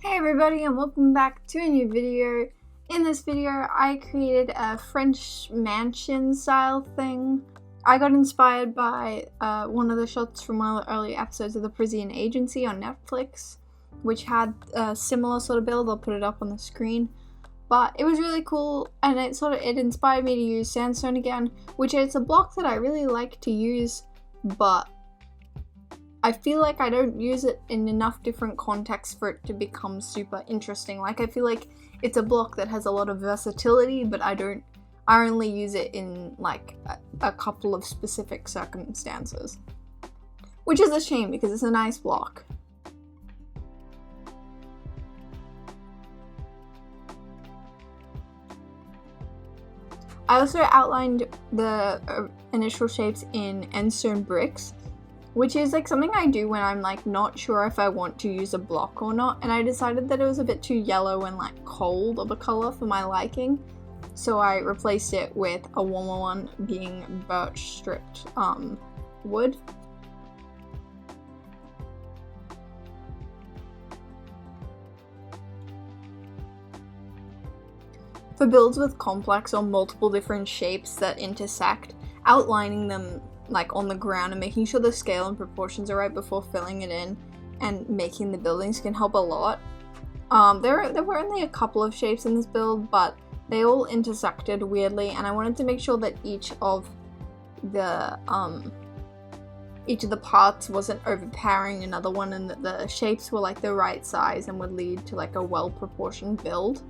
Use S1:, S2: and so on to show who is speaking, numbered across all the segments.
S1: Hey everybody, and welcome back to a new video. In this video, I created a French mansion style thing. I got inspired by one of the shots from one of the early episodes of the Parisian Agency on Netflix, which had a similar sort of build. I'll put it up on the screen. But it was really cool, and it inspired me to use sandstone again, which is a block that I really like to use, but I feel like I don't use it in enough different contexts for it to become super interesting. Like, I feel like it's a block that has a lot of versatility, but I only use it in like a couple of specific circumstances. Which is a shame because it's a nice block. I also outlined the initial shapes in endstone bricks, which is like something I do when I'm like not sure if I want to use a block or not, and I decided that it was a bit too yellow and like cold of a color for my liking, so I replaced it with a warmer one, being birch stripped wood. For builds with complex or multiple different shapes that intersect, outlining them like on the ground and making sure the scale and proportions are right before filling it in and making the buildings can help a lot. There were only a couple of shapes in this build, but they all intersected weirdly, and I wanted to make sure that each of the parts wasn't overpowering another one, and that the shapes were like the right size and would lead to like a well-proportioned build.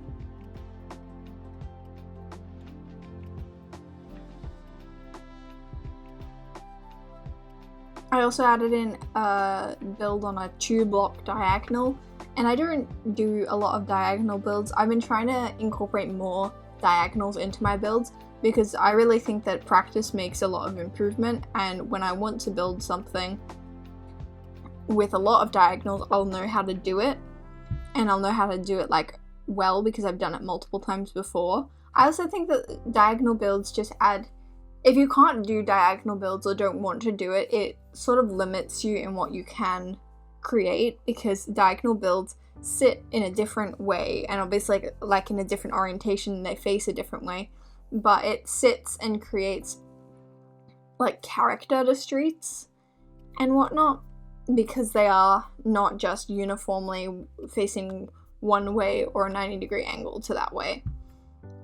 S1: I also added in a build on a 2-block diagonal, and I don't do a lot of diagonal builds. I've been trying to incorporate more diagonals into my builds because I really think that practice makes a lot of improvement, and when I want to build something with a lot of diagonals, I'll know how to do it, and I'll know how to do it like well because I've done it multiple times before. I also think that diagonal builds just add, if you can't do diagonal builds or don't want to do it, it sort of limits you in what you can create, because diagonal builds sit in a different way and obviously like in a different orientation, they face a different way, but it sits and creates like character to streets and whatnot because they are not just uniformly facing one way or a 90-degree angle to that way.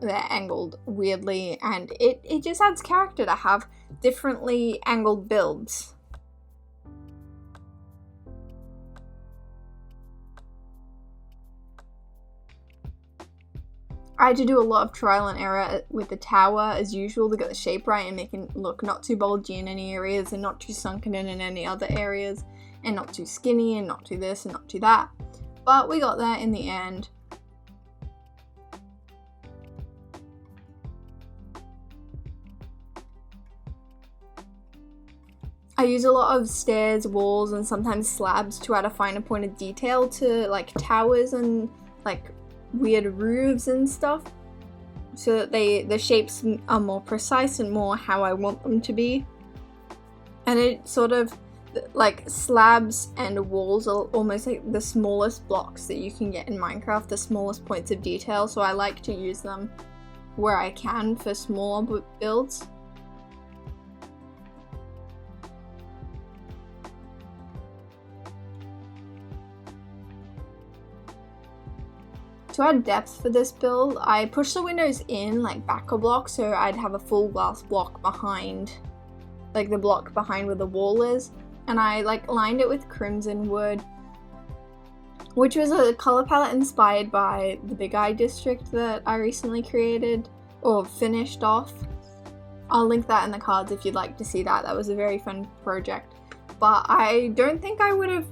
S1: They're angled weirdly, and it just adds character to have differently angled builds. I had to do a lot of trial and error with the tower as usual to get the shape right and make it look not too bulgy in any areas and not too sunken in any other areas, and not too skinny and not too this and not too that. But we got there in the end. I use a lot of stairs, walls, and sometimes slabs to add a finer point of detail to like towers and like weird roofs and stuff, so that the shapes are more precise and more how I want them to be. And it sort of like slabs and walls are almost like the smallest blocks that you can get in Minecraft, the smallest points of detail, so I like to use them where I can for smaller builds. To add depth for this build, I pushed the windows in like backer blocks, so I'd have a full glass block behind, like the block behind where the wall is, and I like lined it with crimson wood, which was a color palette inspired by the Big Eye district that I recently created or finished off. I'll link that in the cards if you'd like to see that. That was a very fun project, but I don't think I would have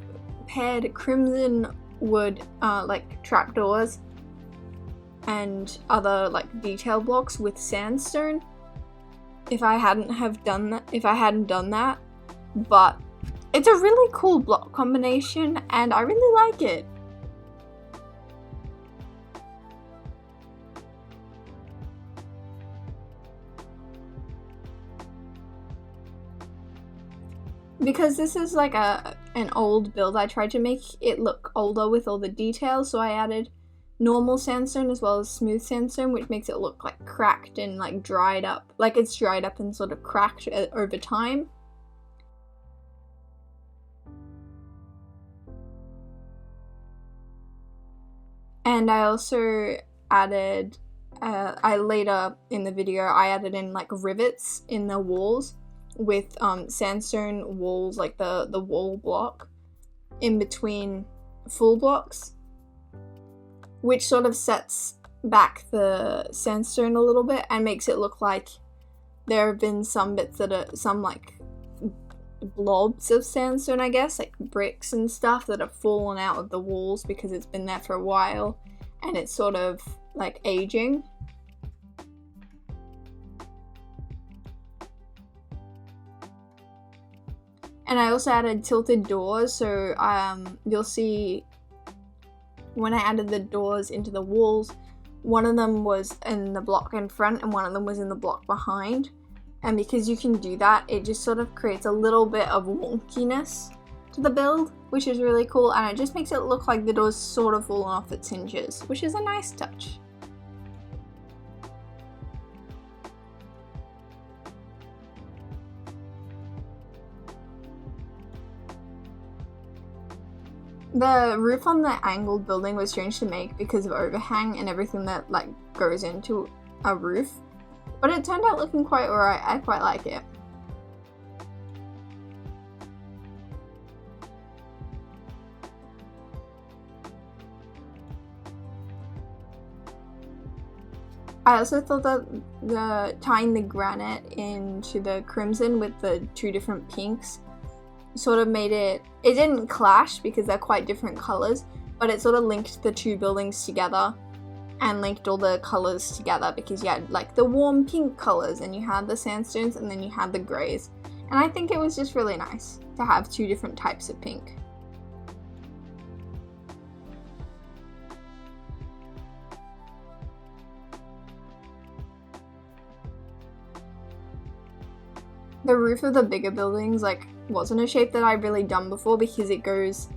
S1: paired crimson wood like trapdoors and other like detail blocks with sandstone if I hadn't done that, but it's a really cool block combination and I really like it. Because this is like an old build, I tried to make it look older with all the details, so I added normal sandstone as well as smooth sandstone, which makes it look like cracked and like dried up, like it's dried up and sort of cracked over time. And I also added, later in the video, I added in like rivets in the walls with sandstone walls, like the wall block in between full blocks, which sort of sets back the sandstone a little bit and makes it look like there have been some bits that are some like blobs of sandstone, I guess, like bricks and stuff that have fallen out of the walls because it's been there for a while and it's sort of like aging. And I also added tilted doors, so you'll see when I added the doors into the walls, one of them was in the block in front and one of them was in the block behind. And because you can do that, it just sort of creates a little bit of wonkiness to the build, which is really cool, and it just makes it look like the door's sort of fallen off its hinges, which is a nice touch. The roof on the angled building was strange to make because of overhang and everything that like goes into a roof, but it turned out looking quite alright. I quite like it. I also thought that tying the granite into the crimson with the two different pinks sort of made it didn't clash because they're quite different colors, but it sort of linked the two buildings together and linked all the colors together because you had like the warm pink colors and you had the sandstones and then you had the grays. And I think it was just really nice to have two different types of pink. The roof of the bigger buildings like wasn't a shape that I've really done before because it goes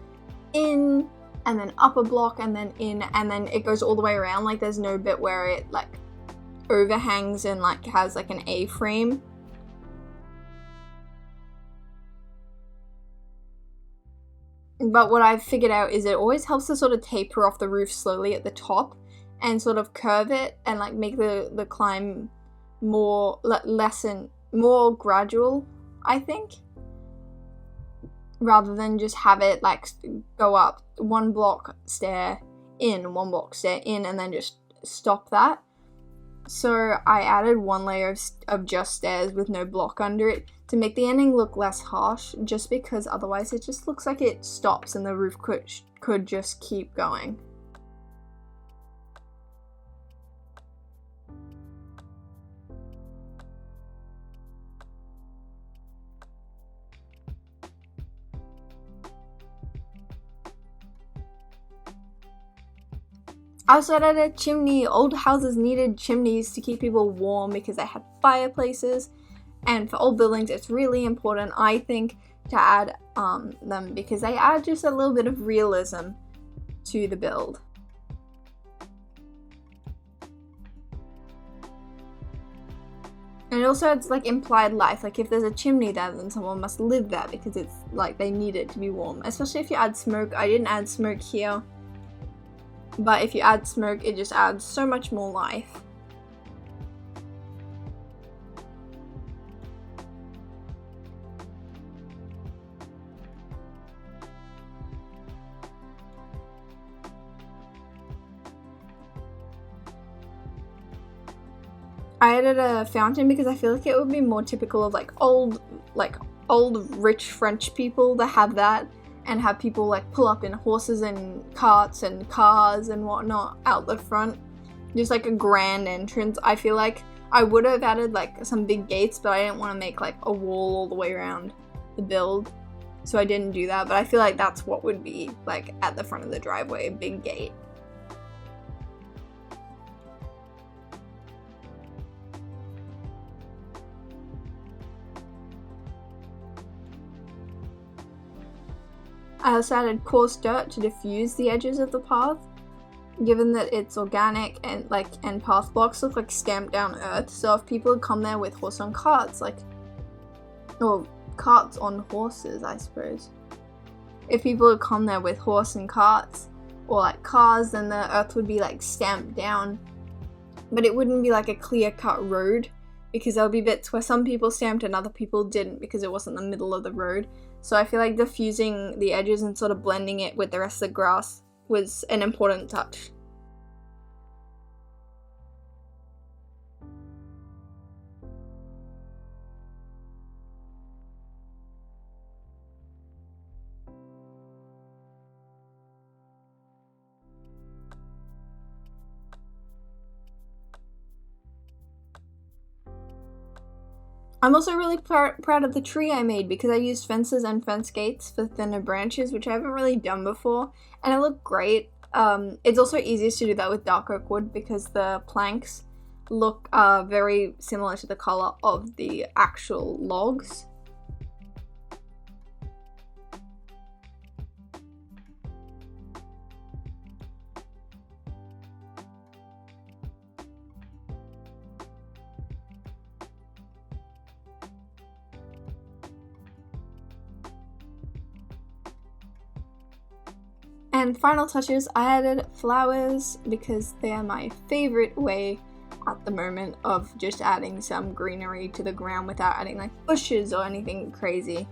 S1: in and then up a block and then in and then it goes all the way around. Like there's no bit where it like overhangs and like has like an A-frame. But what I've figured out is it always helps to sort of taper off the roof slowly at the top and sort of curve it and like make the climb more more gradual, I think, rather than just have it like go up one block stair in, one block stair in, and then just stop that. So I added one layer of just stairs with no block under it to make the ending look less harsh, just because otherwise it just looks like it stops and the roof could just keep going. I also added a chimney. Old houses needed chimneys to keep people warm because they had fireplaces, and for old buildings it's really important, I think, to add them because they add just a little bit of realism to the build. And it also adds like implied life, like if there's a chimney there then someone must live there because it's like they need it to be warm, especially if you add smoke. I didn't add smoke here, but if you add smoke, it just adds so much more life. I added a fountain because I feel like it would be more typical of like old rich French people to have that, and have people like pull up in horses and carts and cars and whatnot out the front. Just like a grand entrance. I feel like I would have added like some big gates, but I didn't want to make like a wall all the way around the build, so I didn't do that. But I feel like that's what would be like at the front of the driveway, a big gate. I also added coarse dirt to diffuse the edges of the path, given that it's organic and path blocks look like stamped down earth. So if people had come there with horse on carts, or carts on horses, I suppose. If people had come there with horse and carts, or like cars, then the earth would be like stamped down, but it wouldn't be like a clear-cut road, because there would be bits where some people stamped and other people didn't because it wasn't the middle of the road. So I feel like diffusing the edges and sort of blending it with the rest of the grass was an important touch. I'm also really proud of the tree I made because I used fences and fence gates for thinner branches, which I haven't really done before, and it looked great. It's also easiest to do that with dark oak wood because the planks look very similar to the color of the actual logs. And final touches, I added flowers because they are my favorite way at the moment of just adding some greenery to the ground without adding like bushes or anything crazy.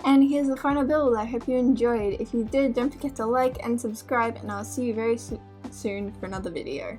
S1: And here's the final build. I hope you enjoyed. If you did, don't forget to like and subscribe, and I'll see you very soon for another video.